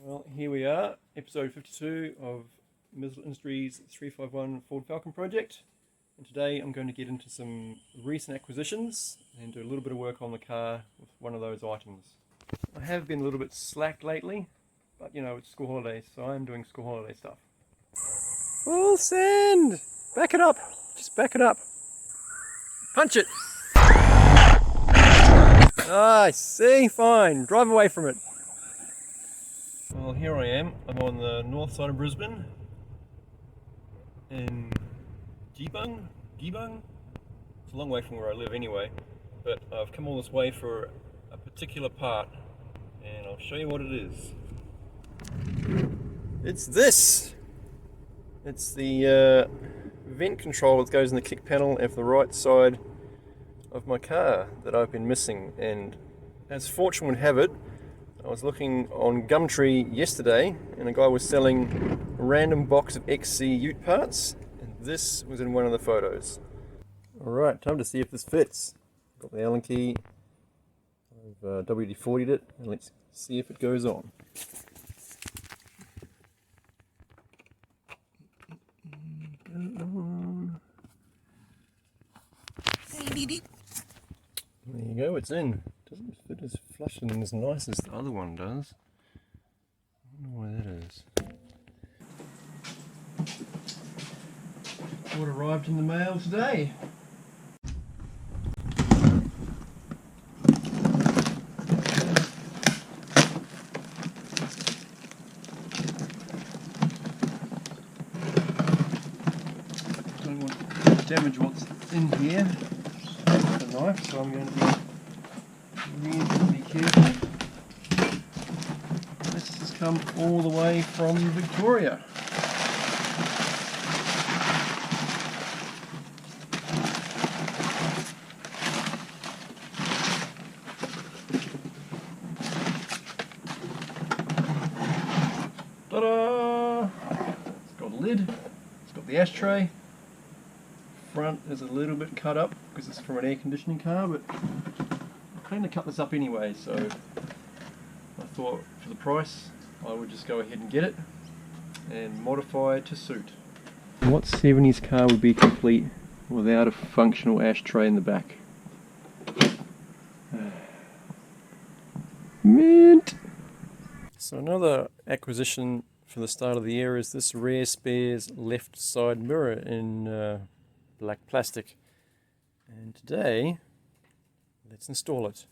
Well, here we are, episode 52 of Missle Industries 351 Ford Falcon project. And today I'm going to get into some recent acquisitions and do a little bit of work on the car with one of those items. I have been a little bit slack lately, but you know, it's school holidays, so I'm doing school holiday stuff. Full send! Back it up! Just back it up! Punch it! Nice! See? Fine! Drive away from it! Well, here I am. I'm on the north side of Brisbane in Geebung. It's a long way from where I live anyway, but I've come all this way for a particular part and I'll show you what it is. It's this! It's the vent control that goes in the kick panel of the right side of my car that I've been missing, and as fortune would have it, I was looking on Gumtree yesterday and a guy was selling a random box of XC ute parts, and this was in one of the photos. Alright, time to see if this fits. Got the Allen key, I've WD-40'd it, and let's see if it goes on. There you go, it's in. Doesn't fit as flush and as nice as the other one does. I don't know why that is. What arrived in the mail today? Don't want to damage what's in here with the knife, so I'm going to be reasonably careful. This has come all the way from Victoria. Ta-da! It's got a lid, it's got the ashtray. Front is a little bit cut up because it's from an air conditioning car, but I plan to cut this up anyway, so I thought for the price I would just go ahead and get it and modify it to suit. What 70s car would be complete without a functional ashtray in the back? Mint! So another acquisition for the start of the year is this Rare Spares left side mirror in black plastic, and today let's install it.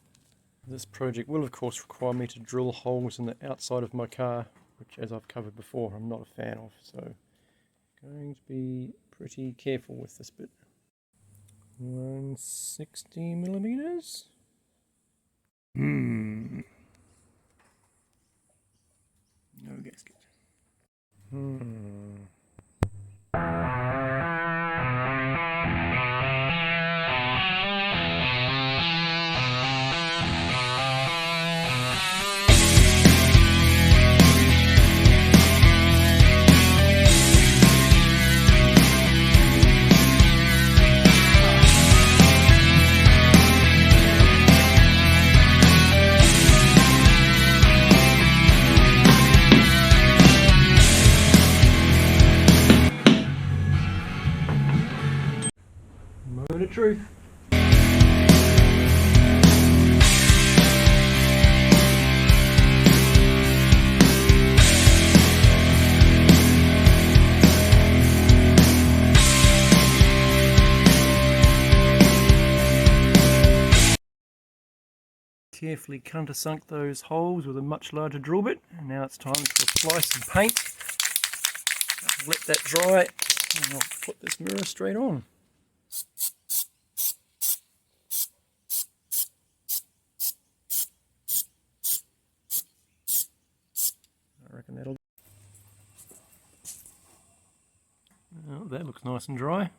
This project will of course require me to drill holes in the outside of my car, which, as I've covered before, I'm not a fan of, so going to be pretty careful with this bit. 160 millimeters. No gasket. Moment of truth. Carefully countersunk those holes with a much larger drill bit, and now it's time to apply some paint. Let that dry, and I'll put this mirror straight on. I reckon that'll... Oh, that looks nice and dry.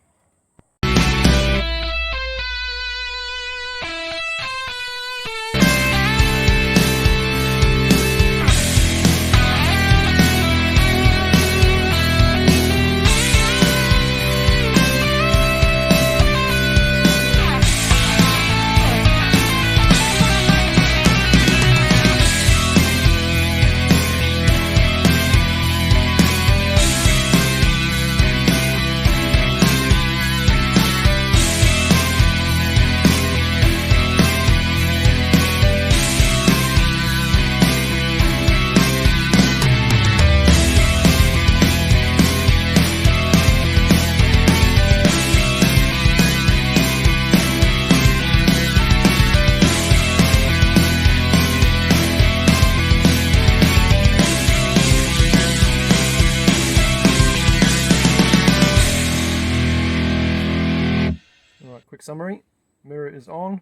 summary. Mirror is on.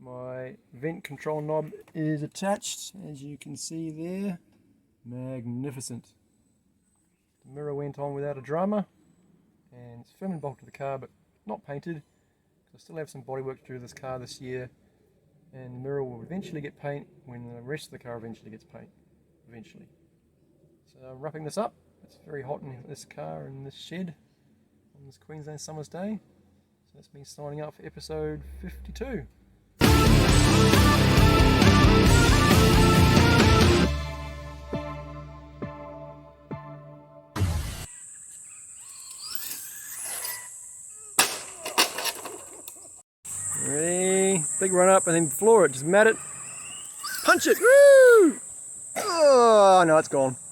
My vent control knob is attached, as you can see there. Magnificent. The mirror went on without a drama, and it's firmly bolted to the car, but not painted. I still have some bodywork to do with this car this year, and the mirror will eventually get paint when the rest of the car eventually gets paint. Eventually. So I'm wrapping this up. It's very hot in this car in this shed on this Queensland summer's day. So that's me signing out for episode 52. Ready? Big run up and then floor it. Just mat it. Punch it! Woo! Oh, no, it's gone.